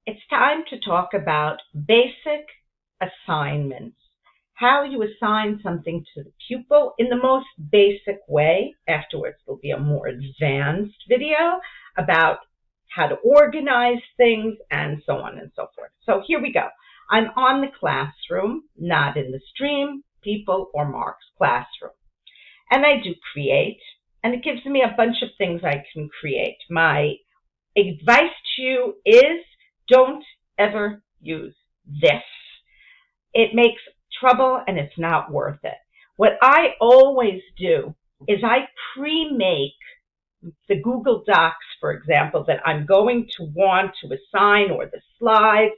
It's time to talk about basic assignments, how you assign something to the pupil in the most basic way. Afterwards, there'll be a more advanced video about how to organize things and so on and so forth. So here we go. I'm on the classroom, not in the stream, people or Mark's classroom. And I do create, and it gives me a bunch of things I can create. My advice to you is don't ever use this. It makes trouble and it's not worth it. What I always do is I pre-make the Google Docs, for example, that I'm going to want to assign, or the slides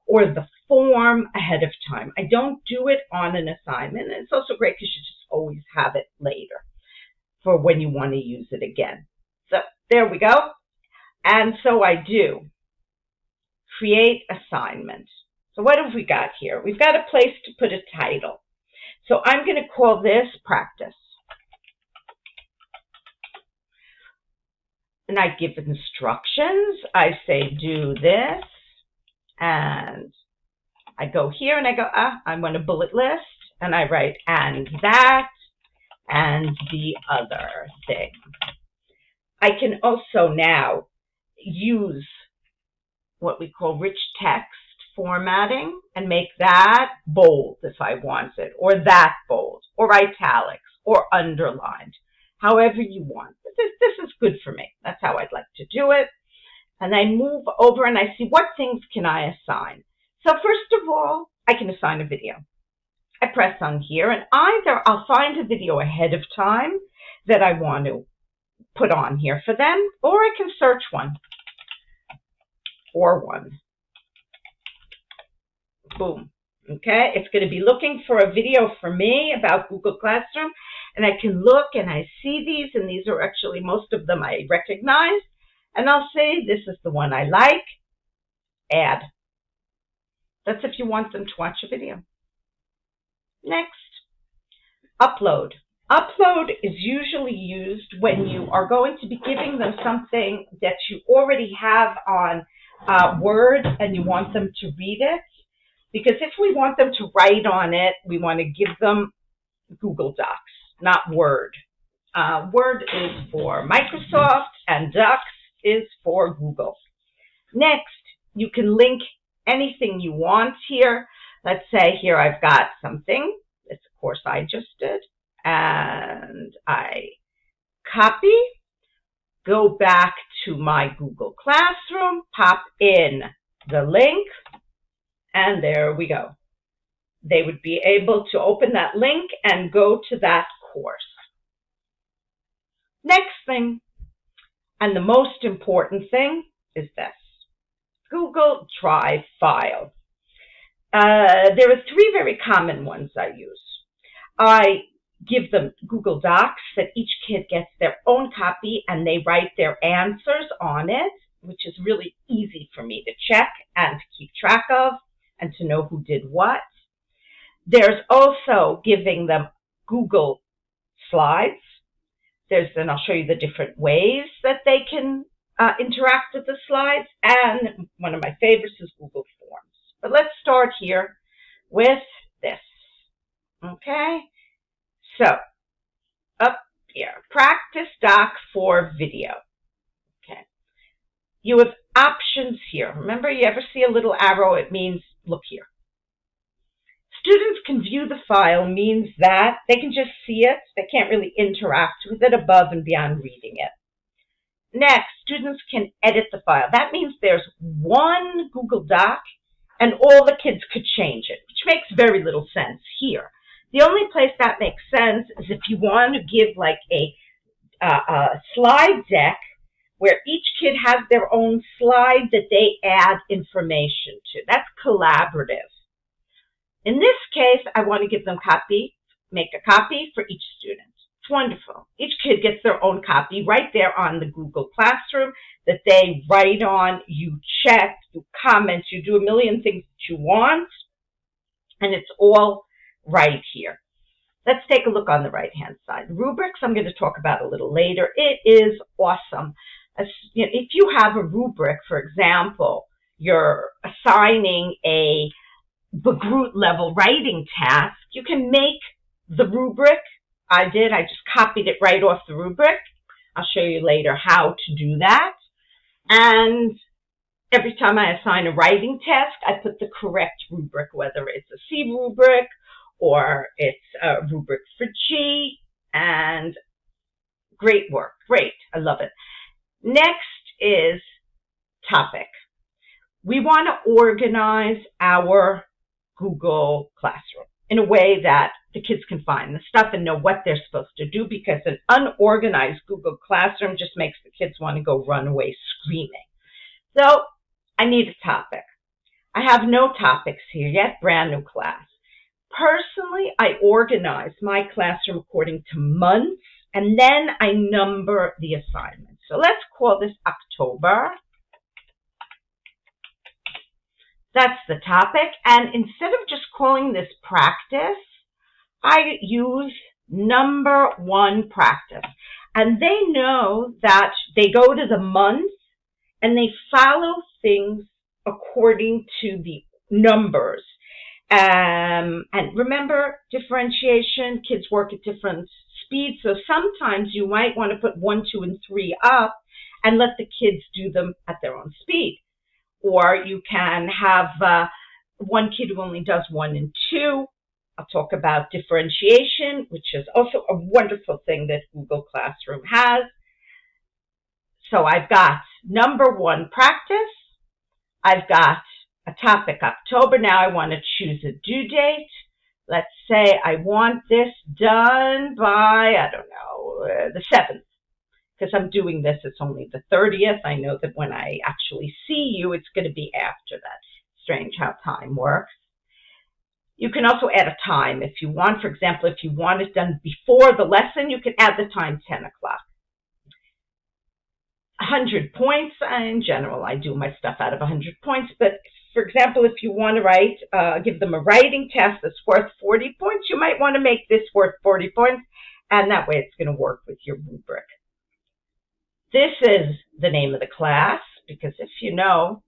or the form ahead of time. I don't do it on an assignment. And it's also great because you just always have it later for when you want to use it again. So there we go. And so I do create assignment. So what have we got here? We've got a place to put a title. So I'm going to call this practice. And I give instructions. I say do this. And I go here and I go, I want a bullet list. And I write and that and the other thing. I can also now use what we call rich text formatting and make that bold if I want it, or that bold, or italics, or underlined, however you want. This is good for me. That's how I'd like to do it. And I move over and I see what things can I assign. So first of all, I can assign a video. I press on here and either I'll find a video ahead of time that I want to put on here for them, or I can search one. Or one. Boom. Okay, it's going to be looking for a video for me about Google Classroom, and I can look and I see these, and these are actually most of them I recognize, and I'll say this is the one I like. Add. That's if you want them to watch a video. Next, upload. Upload is usually used when you are going to be giving them something that you already have on Word and you want them to read it. Because if we want them to write on it, we want to give them Google Docs, not Word. Word is for Microsoft and Docs is for Google. Next, you can link anything you want here. Let's say here I've got something. This, of course, I just did. And I copy, go back to my Google Classroom, pop in the link, and there we go. They would be able to open that link and go to that course. Next thing, and the most important thing, is this. Google Drive file. There are three very common ones I use. I give them Google Docs that each kid gets their own copy and they write their answers on it, which is really easy for me to check and to keep track of and to know who did what. There's also giving them Google Slides. Then I'll show you the different ways that they can interact with the slides. And one of my favorites is Google Forms. But let's start here with this. Okay? So, up here, practice doc for video. Okay. You have options here. Remember, you ever see a little arrow? It means look here. Students can view the file means that they can just see it. They can't really interact with it above and beyond reading it. Next, students can edit the file. That means there's one Google Doc and all the kids could change it, which makes very little sense here. The only place that makes sense is if you want to give like a slide deck where each kid has their own slide that they add information to. That's collaborative. In this case, I want to give them make a copy for each student. It's wonderful. Each kid gets their own copy right there on the Google Classroom that they write on, you check, you comment, you do a million things that you want, and it's all right here. Let's take a look on the right-hand side. Rubrics I'm going to talk about a little later. It is awesome. If you have a rubric, for example, you're assigning a Bagroot level writing task, you can make the rubric. I just copied it right off the rubric. I'll show you later how to do that. And every time I assign a writing task, I put the correct rubric, whether it's a C rubric or it's a rubric for G, and great work. Great. I love it. Next is topic. We want to organize our Google Classroom in a way that the kids can find the stuff and know what they're supposed to do, because an unorganized Google Classroom just makes the kids want to go run away screaming. So I need a topic. I have no topics here yet, brand new class. Personally, I organize my classroom according to months, and then I number the assignments. So let's call this October. That's the topic. And instead of just calling this practice, I use number 1 practice. And they know that they go to the month and they follow things according to the numbers. And remember, differentiation, kids work at different speeds. So sometimes you might want to put 1, 2, and 3 up and let the kids do them at their own speed. Or you can have one kid who only does 1 and 2. I'll talk about differentiation, which is also a wonderful thing that Google Classroom has. So I've got number 1 practice. I've got a topic October. Now I want to choose a due date. Let's say I want this done by, I don't know, the 7th. Because I'm doing this, it's only the 30th. I know that when I actually see you, it's going to be after that. Strange how time works. You can also add a time if you want. For example, if you want it done before the lesson, you can add the time 10 o'clock. 100 points. In general, I do my stuff out of 100 points. But for example, if you want to write, give them a writing test that's worth 40 points, you might want to make this worth 40 points. And that way it's going to work with your rubric. This is the name of the class, because if you know,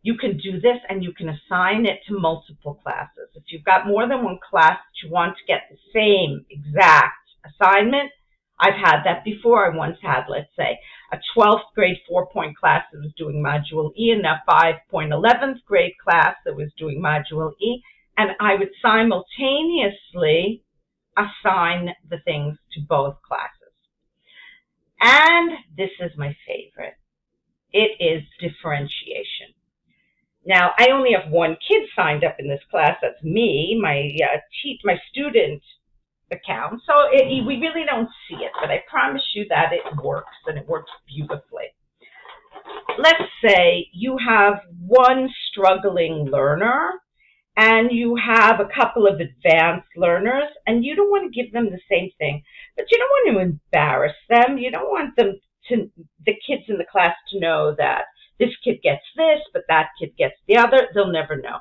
you can do this and you can assign it to multiple classes. If you've got more than one class that you want to get the same exact assignment, I've had that before. I once had, let's say, a 12th grade 4-point class that was doing Module E and a 5-point 11th grade class that was doing Module E, and I would simultaneously assign the things to both classes. And this is my favorite. It is differentiation. Now, I only have 1 kid signed up in this class. That's me, my student account. So we really don't see it, but I promise you that it works, and it works beautifully. Let's say you have 1 struggling learner, and you have a couple of advanced learners, and you don't want to give them the same thing, but you don't want to embarrass them. You don't want the kids in the class to know that this kid gets this, but that kid gets the other. They'll never know.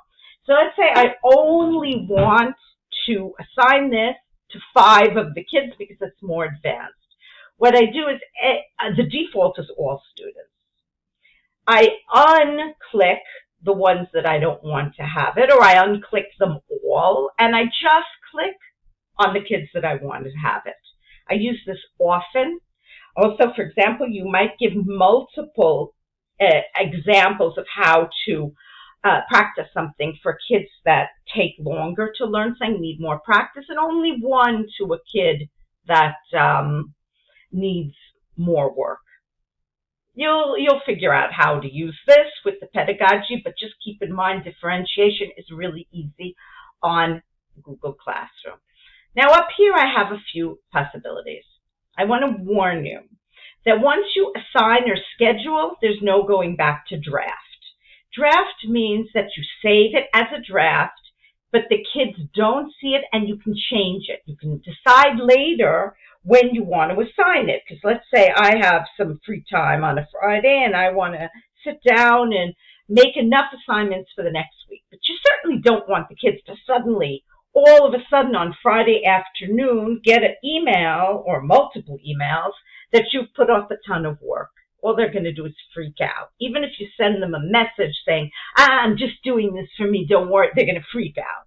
So let's say I only want to assign this to 5 of the kids because it's more advanced. What I do is, the default is all students. I unclick the ones that I don't want to have it, or I unclick them all, and I just click on the kids that I want to have it. I use this often. Also, for example, you might give multiple examples of how to practice something for kids that take longer to learn something, need more practice, and only 1 to a kid that needs more work. You'll figure out how to use this with the pedagogy, but just keep in mind differentiation is really easy on Google Classroom. Now up here I have a few possibilities. I want to warn you that once you assign or schedule, there's no going back to draft. Draft means that you save it as a draft, but the kids don't see it and you can change it. You can decide later when you want to assign it. Because let's say I have some free time on a Friday and I want to sit down and make enough assignments for the next week. But you certainly don't want the kids to suddenly, all of a sudden on Friday afternoon, get an email or multiple emails that you've put off a ton of work. all they're going to do is freak out. Even if you send them a message saying, I'm just doing this for me, don't worry, they're going to freak out.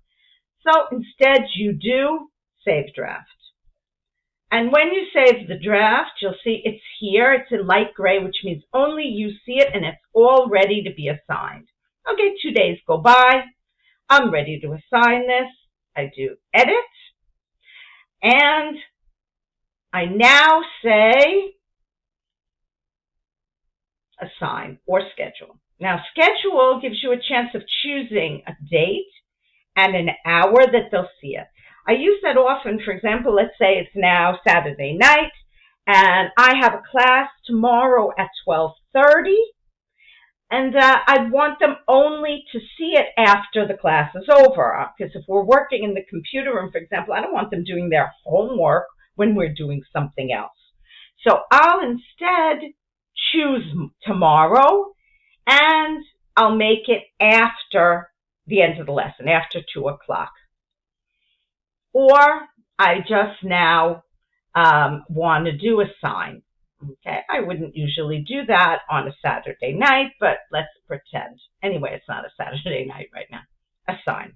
So instead you do save draft. And when you save the draft, you'll see it's here. It's in light gray, which means only you see it and it's all ready to be assigned. Okay, 2 days go by. I'm ready to assign this. I do edit. And I now say assign or schedule. Now, schedule gives you a chance of choosing a date and an hour that they'll see it. I use that often. For example, let's say it's now Saturday night and I have a class tomorrow at 12:30, and I want them only to see it after the class is over. Because if we're working in the computer room, for example, I don't want them doing their homework when we're doing something else. So I'll instead choose tomorrow, and I'll make it after the end of the lesson, after 2 o'clock. Or I just now want to do assign. Okay, I wouldn't usually do that on a Saturday night, but let's pretend. Anyway, it's not a Saturday night right now. Assign.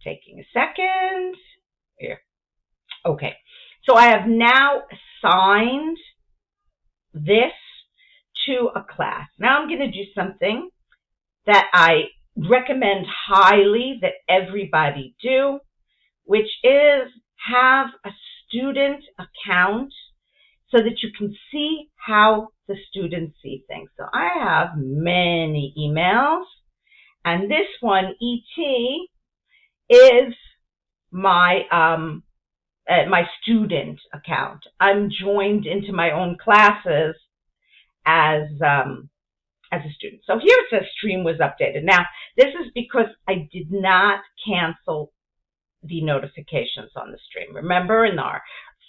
Taking a second. Here. Okay, so I have now assigned this to a class. Now I'm going to do something that I recommend highly that everybody do, which is have a student account so that you can see how the students see things. So I have many emails, and this one, ET, is my my student account. I'm joined into my own classes as a student. So here it says stream was updated. Now, this is because I did not cancel the notifications on the stream. Remember in our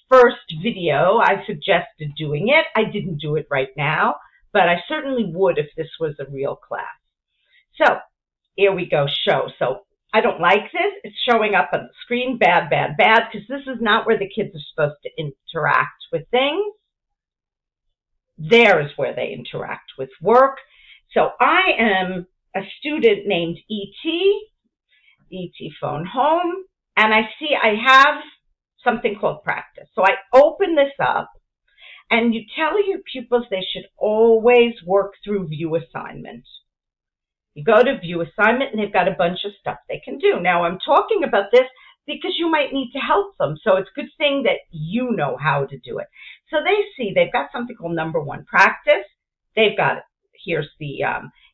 first video, I suggested doing it. I didn't do it right now, but I certainly would if this was a real class. So here we go, show. So I don't like this. It's showing up on the screen, bad, bad, bad, because this is not where the kids are supposed to interact with things. There is where they interact with work. So I am a student named ET phone home, and I see I have something called practice. So I open this up, and you tell your pupils they should always work through view assignment. You go to view assignment, and they've got a bunch of stuff they can do. Now, I'm talking about this because you might need to help them. So it's a good thing that you know how to do it. So they see they've got something called number 1 practice. They've got, here's the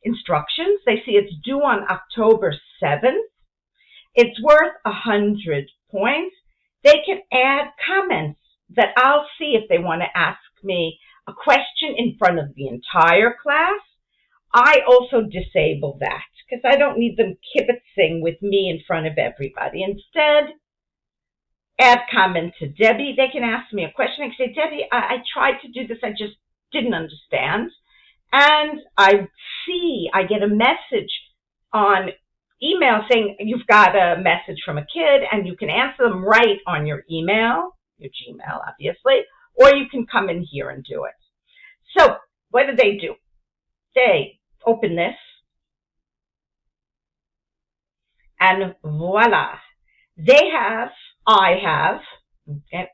instructions. They see it's due on October 7th. It's worth 100 points. They can add comments that I'll see if they want to ask me a question in front of the entire class. I also disable that because I don't need them kibitzing with me in front of everybody. Instead, add comment to Debbie. They can ask me a question. I can say, Debbie, I tried to do this. I just didn't understand. And I get a message on email saying you've got a message from a kid, and you can answer them right on your email, your Gmail, obviously, or you can come in here and do it. So what do? They open this, and voila. I have okay,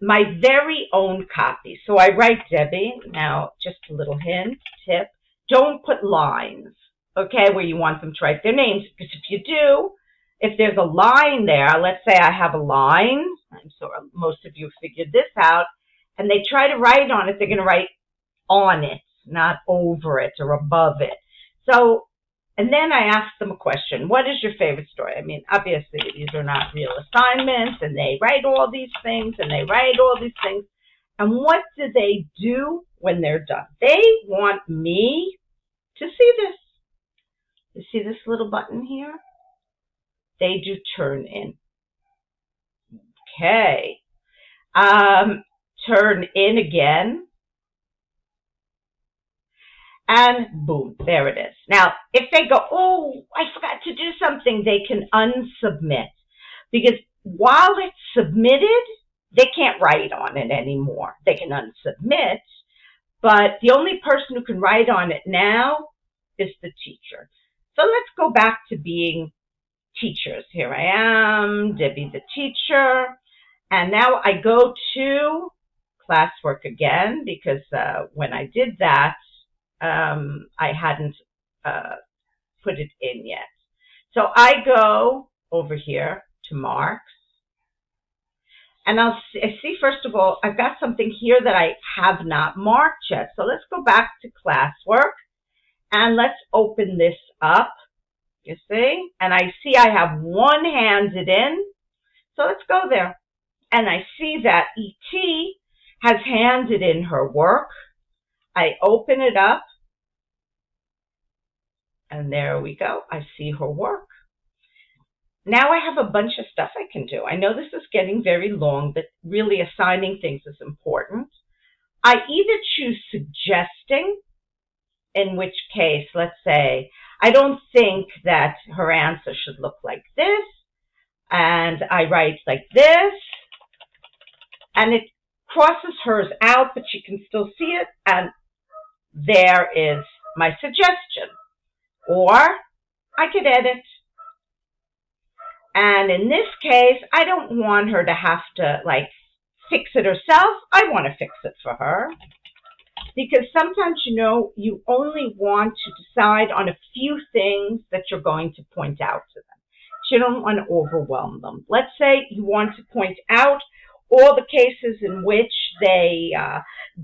my very own copy. So I write Debbie. Now, just a little hint, tip, don't put lines, okay, where you want them to write their names, because if you do, if there's a line there, let's say I have a line, I'm sure most of you figured this out, and they try to write on it, they're going to write on it, not over it or above it. So, and then I ask them a question. What is your favorite story? I mean, obviously, these are not real assignments, and they write all these things, and they write all these things. And what do they do when they're done? They want me to see this. You see this little button here? They do turn in. Okay. Turn in again. And boom, there it is. Now, if they go, oh, I forgot to do something, they can unsubmit. Because while it's submitted, they can't write on it anymore. They can unsubmit, but the only person who can write on it now is the teacher. So let's go back to being teachers. Here I am, Debbie the teacher, and now I go to classwork again because when I did that, I hadn't put it in yet. So I go over here to marks, and I see first of all, I've got something here that I have not marked yet. So let's go back to classwork, and let's open this up, you see? And I see I have one handed in, so let's go there. And I see that E.T. has handed in her work. I open it up, and there we go. I see her work. Now I have a bunch of stuff I can do. I know this is getting very long, but really assigning things is important. I either choose suggesting, in which case, let's say, I don't think that her answer should look like this, and I write like this, and it crosses hers out, but you can still see it, and there is my suggestion. Or I could edit. And in this case, I don't want her to have to, fix it herself. I want to fix it for her. Because sometimes, you only want to decide on a few things that you're going to point out to them. You don't want to overwhelm them. Let's say you want to point out all the cases in which they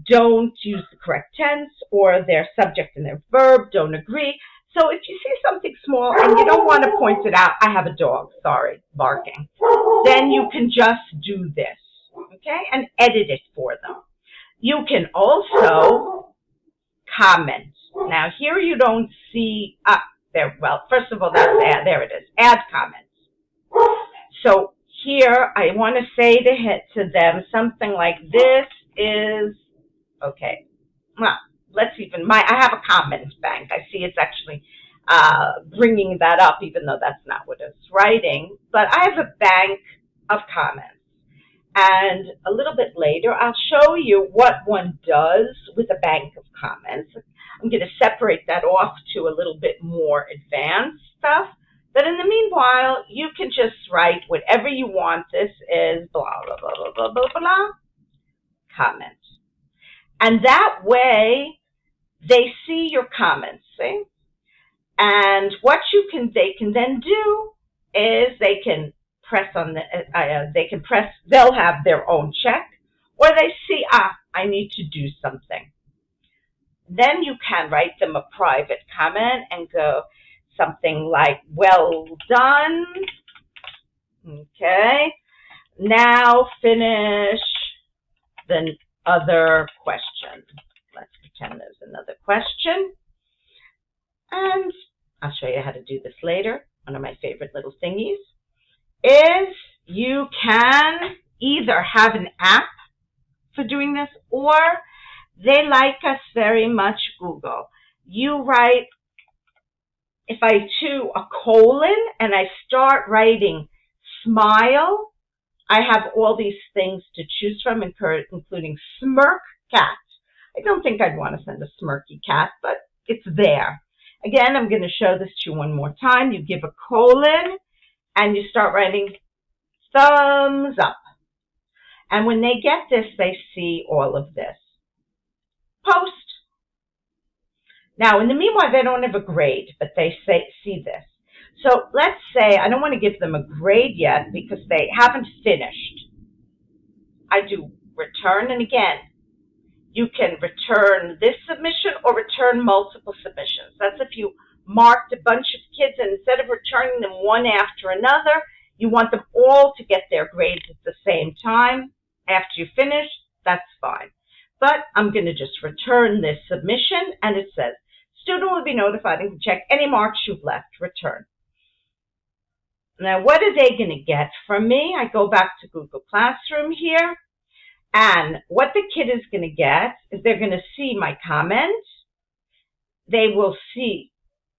don't use the correct tense, or their subject and their verb don't agree. So if you see something small and you don't want to point it out, I have a dog, sorry, barking, then you can just do this, okay, and edit it for them. You can also comment. Now here you don't see, there. Well, first of all, that's add, there it is, add comments. So here I want to say to them something like this is, okay, well, I have a comments bank. I see it's actually bringing that up, even though that's not what it's writing. But I have a bank of comments. And a little bit later, I'll show you what one does with a bank of comments. I'm going to separate that off to a little bit more advanced stuff. But in the meanwhile, you can just write whatever you want. This is blah, blah, blah, blah, blah, blah, blah, comment. And that way, they see your comments, see? And what they can then do is they can press on they'll have their own check, or they see, I need to do something. Then you can write them a private comment and go something like, well done, okay, now finish the other question. Let's pretend there's another question. And I'll show you how to do this later. One of my favorite little thingies is you can either have an app for doing this, or they like us very much, Google. You write, if I do a colon and I start writing smile, I have all these things to choose from, including smirk cat. I don't think I'd want to send a smirky cat, but it's there. Again, I'm going to show this to you one more time. You give a colon, and you start writing thumbs up. And when they get this, they see all of this. Post. Now, in the meanwhile, they don't have a grade, but they see this. So let's say I don't want to give them a grade yet because they haven't finished. I do return, and again, you can return this submission or return multiple submissions. That's if you marked a bunch of kids, and instead of returning them one after another, you want them all to get their grades at the same time. After you finish, that's fine. But I'm going to just return this submission, and it says, student will be notified and can check any marks you've left. Return. Now, what are they going to get from me? I go back to Google Classroom here, and what the kid is going to get is they're going to see my comment. They will see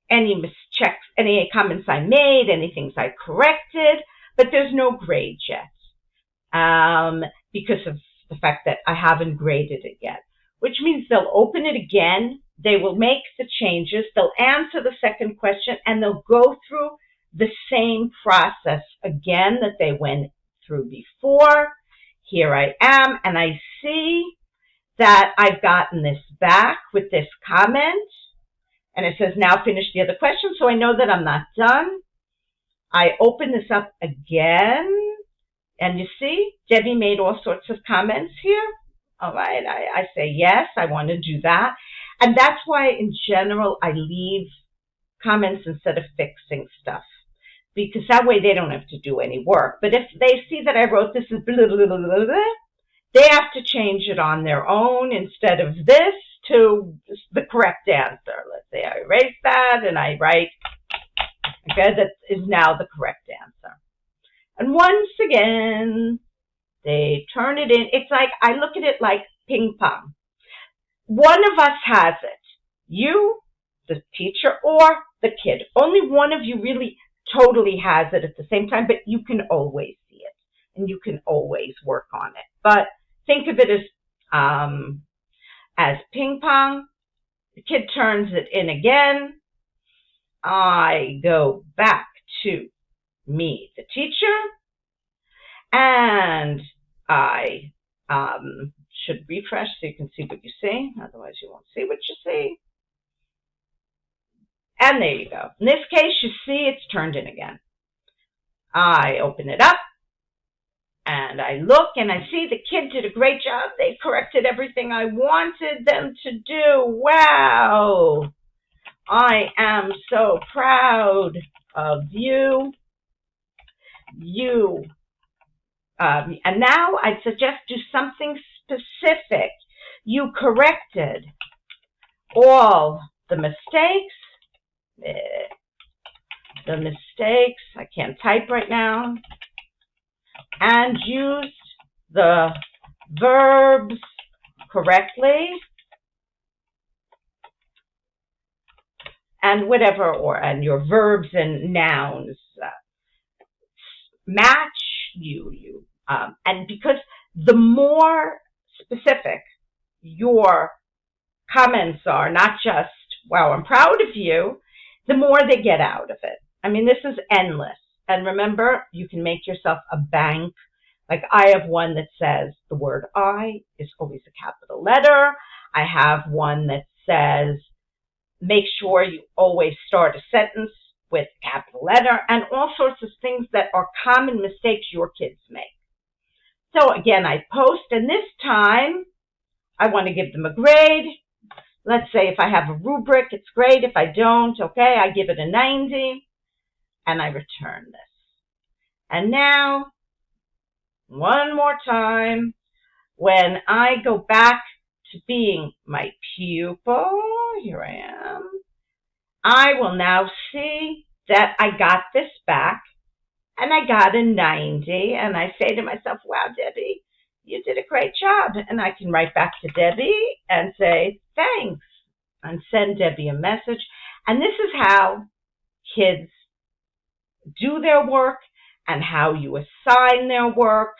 any mischecks, any comments I made, any things I corrected, but there's no grade yet. because of the fact that I haven't graded it yet, which means they'll open it again, they will make the changes, they'll answer the second question, and they'll go through the same process again that they went through before. Here I am, and I see that I've gotten this back with this comment, and it says now finish the other question, so I know that I'm not done. I open this up again, and you see, Debbie made all sorts of comments here. All right, I say yes, I want to do that. And that's why, in general, I leave comments instead of fixing stuff, because that way they don't have to do any work. But if they see that I wrote this as blah, blah, blah, blah, blah, they have to change it on their own instead of this to the correct answer. Let's say I erase that and I write, okay, that is now the correct answer. And once again, they turn it in. It's like, I look at it like ping pong. One of us has it. You, the teacher, or the kid. Only one of you really totally has it at the same time, but you can always see it. And you can always work on it. But think of it as ping pong. The kid turns it in again. I go back to me, the teacher, and I should refresh so you can see what you see. Otherwise, you won't see what you see. And there you go. In this case, you see it's turned in again. I open it up, and I look, and I see the kid did a great job. They corrected everything I wanted them to do. Wow! I am so proud of you. And now I'd suggest do something specific. You corrected all the mistakes. I can't type right now. And used the verbs correctly. And whatever, and your verbs and nouns match you. And because the more specific your comments are, not just, wow, I'm proud of you, the more they get out of it. I mean, this is endless. And remember, you can make yourself a bank. Like I have one that says the word I is always a capital letter. I have one that says, make sure you always start a sentence with a capital letter, and all sorts of things that are common mistakes your kids make. So again, I post, and this time I want to give them a grade. Let's say if I have a rubric, it's great. If I don't, okay, I give it a 90, and I return this. And now, one more time, when I go back to being my pupil, here I am, I will now see that I got this back, and I got a 90, and I say to myself, wow, Debbie, you did a great job. And I can write back to Debbie and say, thanks, and send Debbie a message. And this is how kids do their work and how you assign their work.